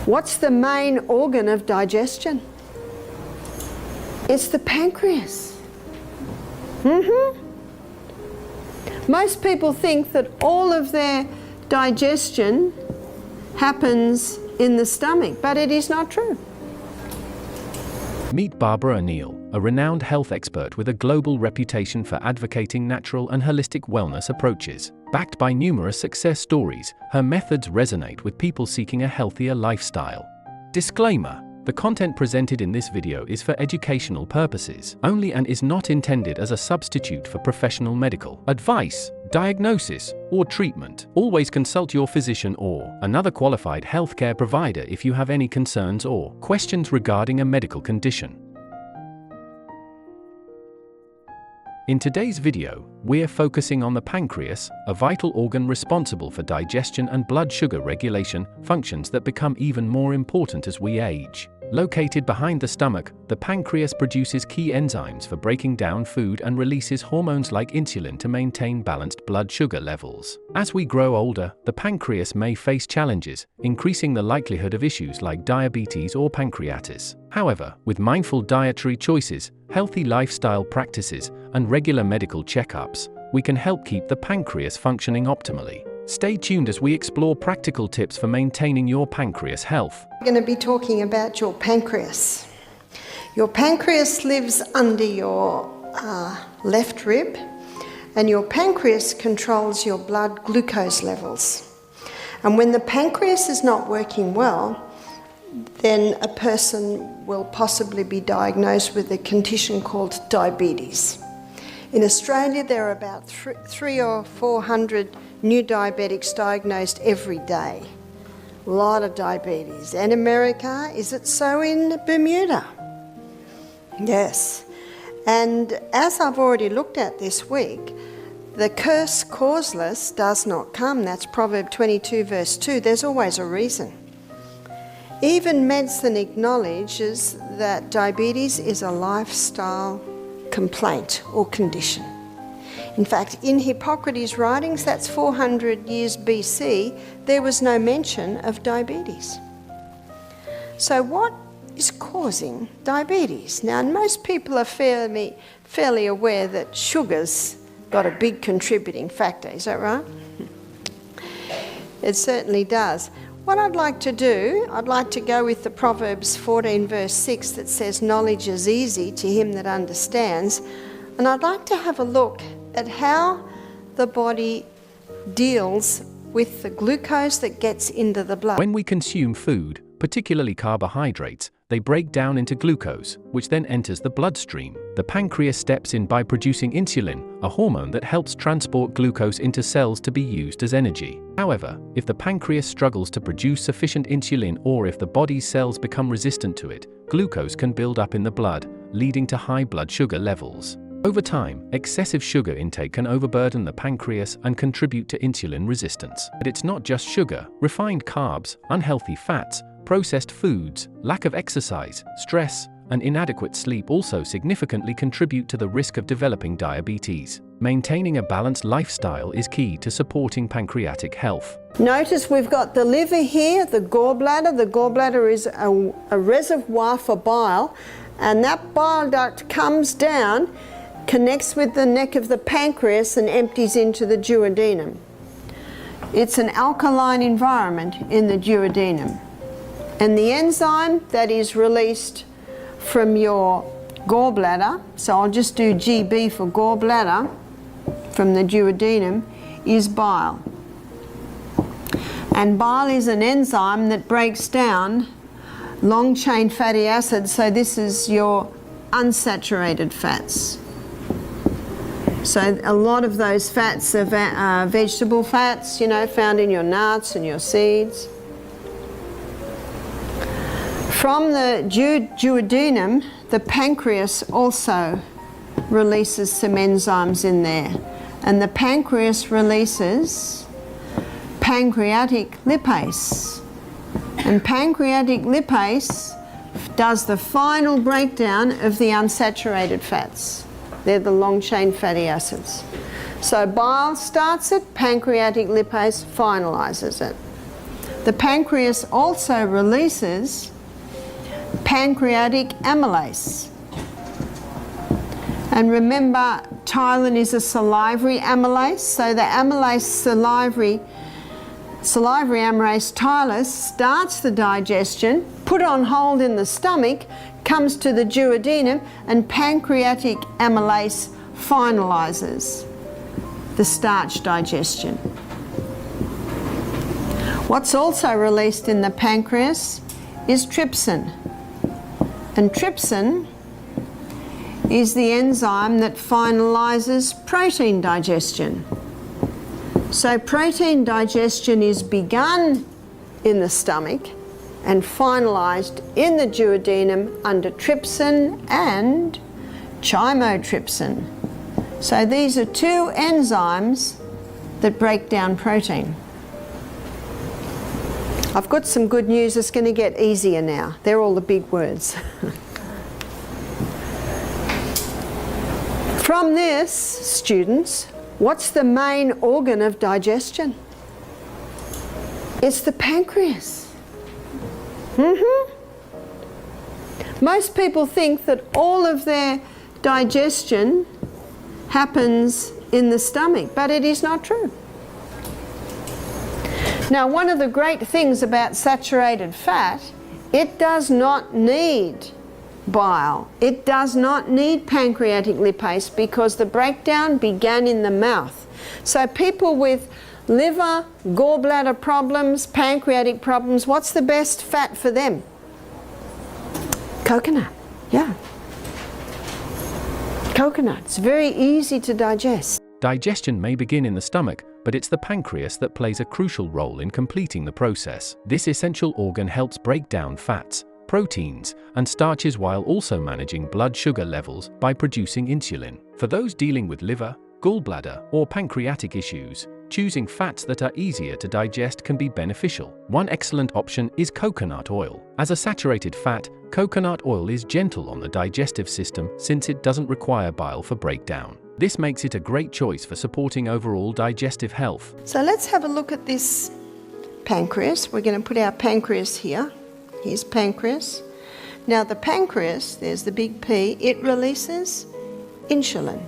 What's the main organ of digestion? It's the pancreas. Most people think that all of their digestion happens in the stomach, but it is not true. Meet Barbara Oneill, a renowned health expert with a global reputation for advocating natural and holistic wellness approaches. Backed by numerous success stories, her methods resonate with people seeking a healthier lifestyle. Disclaimer: the content presented in this video is for educational purposes only and is not intended as a substitute for professional medical advice, diagnosis, or treatment. Always consult your physician or another qualified healthcare provider if you have any concerns or questions regarding a medical condition. In today's video, we're focusing on the pancreas, a vital organ responsible for digestion and blood sugar regulation, functions that become even more important as we age. Located behind the stomach, the pancreas produces key enzymes for breaking down food and releases hormones like insulin to maintain balanced blood sugar levels. As we grow older, the pancreas may face challenges, increasing the likelihood of issues like diabetes or pancreatitis. However, with mindful dietary choices, healthy lifestyle practices, and regular medical checkups, we can help keep the pancreas functioning optimally. Stay tuned as we explore practical tips for maintaining your pancreas health. We're going to be talking about your pancreas. Your pancreas lives under your left rib, and your pancreas controls your blood glucose levels. And when the pancreas is not working well, then a person will possibly be diagnosed with a condition called diabetes. In Australia, there are about 300 or 400 new diabetics diagnosed every day. A lot of diabetes. And America, is it so in Bermuda? Yes. And as I've already looked at this week, the curse causeless does not come. That's Proverbs 22 verse 2. There's always a reason. Even medicine acknowledges that diabetes is a lifestyle complaint or condition. In fact, in Hippocrates' writings, that's 400 years BC, there was no mention of diabetes. So what is causing diabetes? Now, most people are fairly aware that sugar's got a big contributing factor, is that right? It certainly does. What I'd like to do, I'd like to go with the Proverbs 14 verse 6 that says, knowledge is easy to him that understands. And I'd like to have a look at how the body deals with the glucose that gets into the blood. When we consume food, particularly carbohydrates, they break down into glucose, which then enters the bloodstream. The pancreas steps in by producing insulin, a hormone that helps transport glucose into cells to be used as energy. However, if the pancreas struggles to produce sufficient insulin or if the body's cells become resistant to it, glucose can build up in the blood, leading to high blood sugar levels. Over time, excessive sugar intake can overburden the pancreas and contribute to insulin resistance. But it's not just sugar. Refined carbs, unhealthy fats, processed foods, lack of exercise, stress, and inadequate sleep also significantly contribute to the risk of developing diabetes. Maintaining a balanced lifestyle is key to supporting pancreatic health. Notice we've got the liver here, the gallbladder. The gallbladder is a reservoir for bile, and that bile duct comes down, connects with the neck of the pancreas and empties into the duodenum. It's an alkaline environment in the duodenum. And the enzyme that is released from your gallbladder, so I'll just do GB for gallbladder, from the duodenum, is bile. And bile is an enzyme that breaks down long-chain fatty acids, so this is your unsaturated fats. So a lot of those fats are vegetable fats, found in your nuts and your seeds. From the duodenum, the pancreas also releases some enzymes in there. And the pancreas releases pancreatic lipase. And pancreatic lipase does the final breakdown of the unsaturated fats. They're the long-chain fatty acids. So bile starts it, pancreatic lipase finalizes it. The pancreas also releases pancreatic amylase. And remember, ptyalin is a salivary amylase, so the amylase salivary amylase ptyalase starts the digestion, put on hold in the stomach, comes to the duodenum, and pancreatic amylase finalises the starch digestion. What's also released in the pancreas is trypsin. And trypsin is the enzyme that finalises protein digestion. So protein digestion is begun in the stomach and finalised in the duodenum under trypsin and chymotrypsin. So these are two enzymes that break down protein. I've got some good news. It's going to get easier now. They're all the big words. From this, students, what's the main organ of digestion? It's the pancreas. Most people think that all of their digestion happens in the stomach, but it is not true. Now, one of the great things about saturated fat, it does not need bile. It does not need pancreatic lipase because the breakdown began in the mouth. So people with liver, gallbladder problems, pancreatic problems, what's the best fat for them? Coconut, yeah. Coconut, it's very easy to digest. Digestion may begin in the stomach, but it's the pancreas that plays a crucial role in completing the process. This essential organ helps break down fats, proteins, and starches while also managing blood sugar levels by producing insulin. For those dealing with liver, gallbladder, or pancreatic issues, choosing fats that are easier to digest can be beneficial. One excellent option is coconut oil. As a saturated fat, coconut oil is gentle on the digestive system since it doesn't require bile for breakdown. This makes it a great choice for supporting overall digestive health. So let's have a look at this pancreas. We're going to put our pancreas here. Here's pancreas. Now the pancreas, there's the big P, it releases insulin.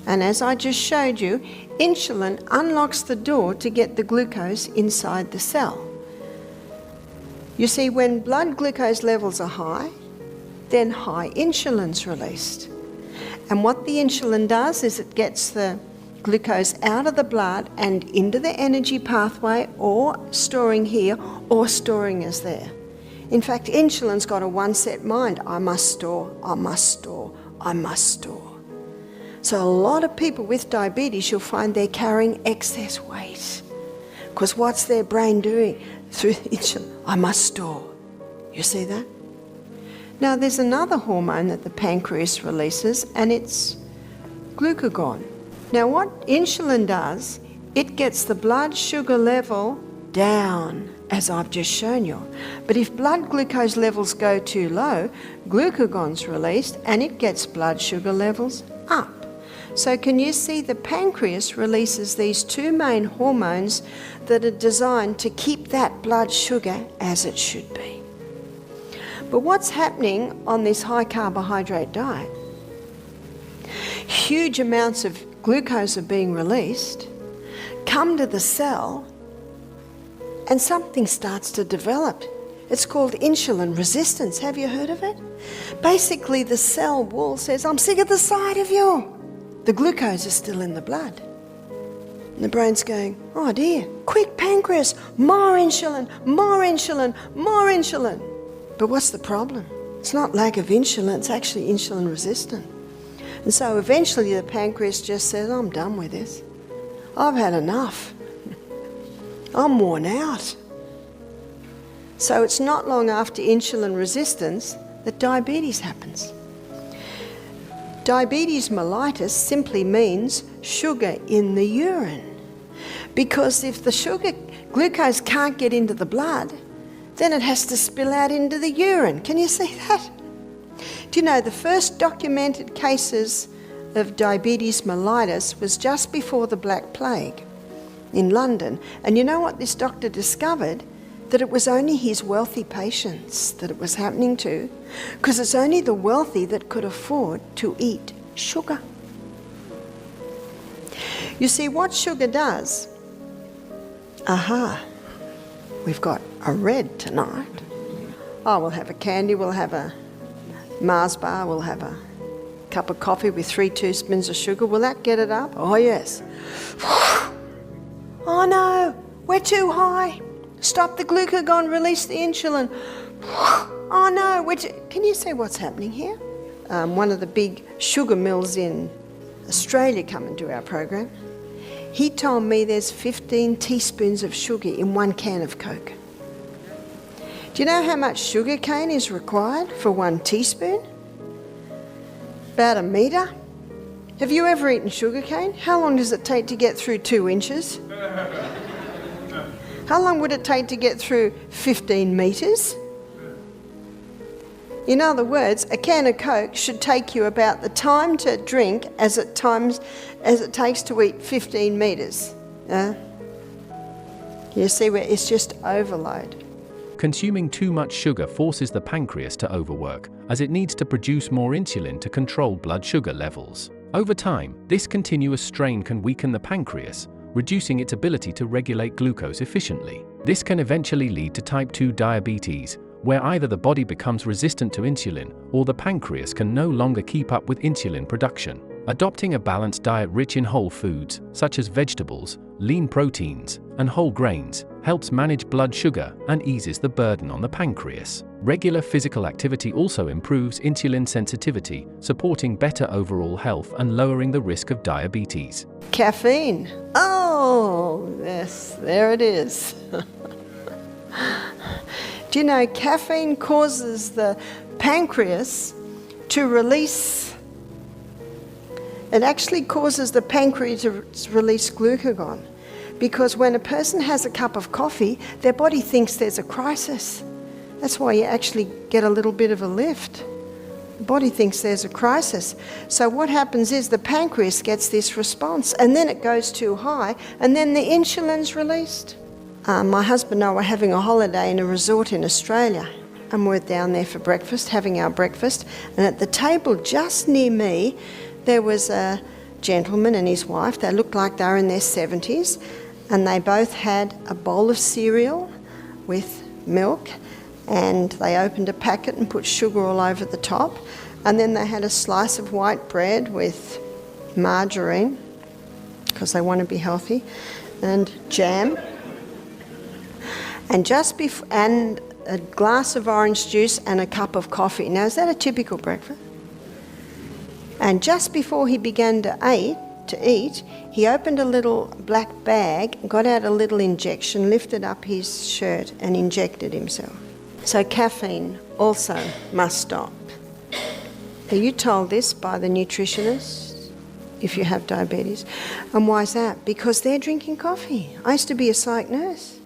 And as I just showed you, insulin unlocks the door to get the glucose inside the cell. You see, when blood glucose levels are high, then high insulin's released. And what the insulin does is it gets the glucose out of the blood and into the energy pathway, or storing here or storing as there. In fact, insulin's got a one-set mind. I must store, I must store, I must store. So a lot of people with diabetes, you'll find they're carrying excess weight. Because what's their brain doing? Through insulin, I must store. You see that? Now there's another hormone that the pancreas releases, and it's glucagon. Now what insulin does, it gets the blood sugar level down, as I've just shown you. But if blood glucose levels go too low, glucagon's released and it gets blood sugar levels up. So can you see the pancreas releases these two main hormones that are designed to keep that blood sugar as it should be. But what's happening on this high carbohydrate diet? Huge amounts of glucose are being released, come to the cell, and something starts to develop. It's called insulin resistance. Have you heard of it? Basically, the cell wall says, I'm sick of the sight of you. The glucose is still in the blood. And the brain's going, oh dear, quick pancreas, more insulin, more insulin, more insulin. But what's the problem? It's not lack of insulin, it's actually insulin resistant. And so eventually the pancreas just says, I'm done with this. I've had enough. I'm worn out. So it's not long after insulin resistance that diabetes happens. Diabetes mellitus simply means sugar in the urine. Because if the glucose can't get into the blood, then it has to spill out into the urine. Can you see that? Do you know the first documented cases of diabetes mellitus was just before the Black Plague. in London. And you know what this doctor discovered? That it was only his wealthy patients that it was happening to, because it's only the wealthy that could afford to eat sugar. You see, what sugar does, we've got a red tonight. Oh, we'll have a candy, we'll have a Mars bar, we'll have a cup of coffee with 3 teaspoons of sugar. Will that get it up? Oh, yes. Oh no, we're too high. Stop the glucagon, release the insulin. Oh no, can you see what's happening here? One of the big sugar mills in Australia come and do our program. He told me there's 15 teaspoons of sugar in 1 can of Coke. Do you know how much sugar cane is required for 1 teaspoon? About 1 metre. Have you ever eaten sugar cane? How long does it take to get through 2 inches? How long would it take to get through 15 metres? In other words, a can of Coke should take you about the time to drink as it takes to eat 15 metres. You see where it's just overload. Consuming too much sugar forces the pancreas to overwork, as it needs to produce more insulin to control blood sugar levels. Over time, this continuous strain can weaken the pancreas, reducing its ability to regulate glucose efficiently. This can eventually lead to type 2 diabetes, where either the body becomes resistant to insulin or the pancreas can no longer keep up with insulin production. Adopting a balanced diet rich in whole foods, such as vegetables, lean proteins, and whole grains, helps manage blood sugar and eases the burden on the pancreas. Regular physical activity also improves insulin sensitivity, supporting better overall health and lowering the risk of diabetes. Caffeine. Oh, yes, there it is. Do you know caffeine causes the pancreas to release, it actually causes the pancreas to release glucagon, because when a person has a cup of coffee, their body thinks there's a crisis. That's why you actually get a little bit of a lift. The body thinks there's a crisis. So what happens is the pancreas gets this response, and then it goes too high, and then the insulin's released. My husband and I were having a holiday in a resort in Australia, and we're down there for breakfast, having our breakfast, and at the table just near me, there was a gentleman and his wife. They looked like they were in their 70s, and they both had a bowl of cereal with milk, and they opened a packet and put sugar all over the top, and then they had a slice of white bread with margarine, because they want to be healthy, and jam, and and a glass of orange juice and a cup of coffee. Now, is that a typical breakfast? And just before he began to eat, he opened a little black bag, got out a little injection, lifted up his shirt and injected himself. So caffeine also must stop. Are you told this by the nutritionists if you have diabetes? And why is that? Because they're drinking coffee. I used to be a psych nurse.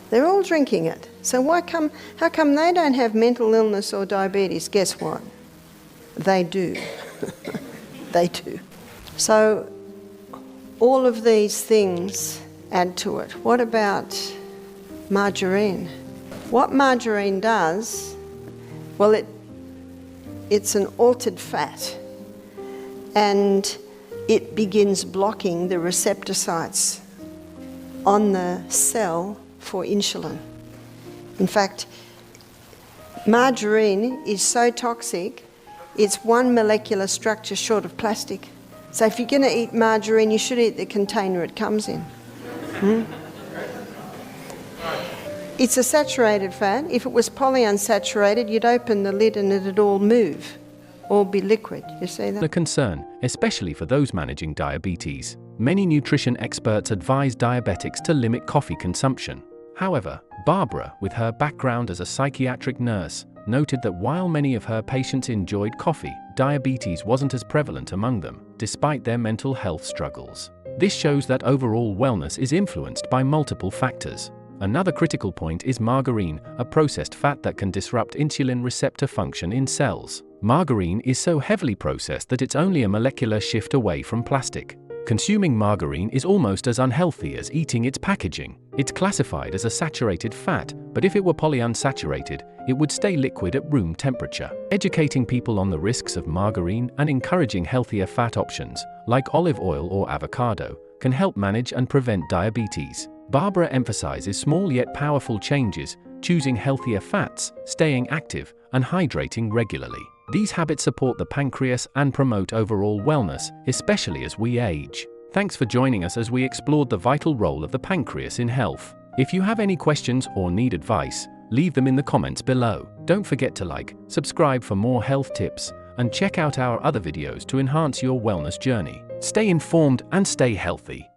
They're all drinking it. So how come they don't have mental illness or diabetes? Guess what? They do. They do. So all of these things add to it. What about margarine? What margarine does, well, it's an altered fat, and it begins blocking the receptor sites on the cell for insulin. In fact, margarine is so toxic, it's 1 molecular structure short of plastic. So if you're going to eat margarine, you should eat the container it comes in. It's a saturated fat. If it was polyunsaturated, you'd open the lid and it'd all move, all be liquid. You see that? A concern, especially for those managing diabetes. Many nutrition experts advise diabetics to limit coffee consumption. However, Barbara, with her background as a psychiatric nurse, noted that while many of her patients enjoyed coffee, diabetes wasn't as prevalent among them, despite their mental health struggles. This shows that overall wellness is influenced by multiple factors. Another critical point is margarine, a processed fat that can disrupt insulin receptor function in cells. Margarine is so heavily processed that it's only a molecular shift away from plastic. Consuming margarine is almost as unhealthy as eating its packaging. It's classified as a saturated fat, but if it were polyunsaturated, it would stay liquid at room temperature. Educating people on the risks of margarine and encouraging healthier fat options, like olive oil or avocado, can help manage and prevent diabetes. Barbara emphasizes small yet powerful changes, choosing healthier fats, staying active, and hydrating regularly. These habits support the pancreas and promote overall wellness, especially as we age. Thanks for joining us as we explored the vital role of the pancreas in health. If you have any questions or need advice, leave them in the comments below. Don't forget to like, subscribe for more health tips, and check out our other videos to enhance your wellness journey. Stay informed and stay healthy.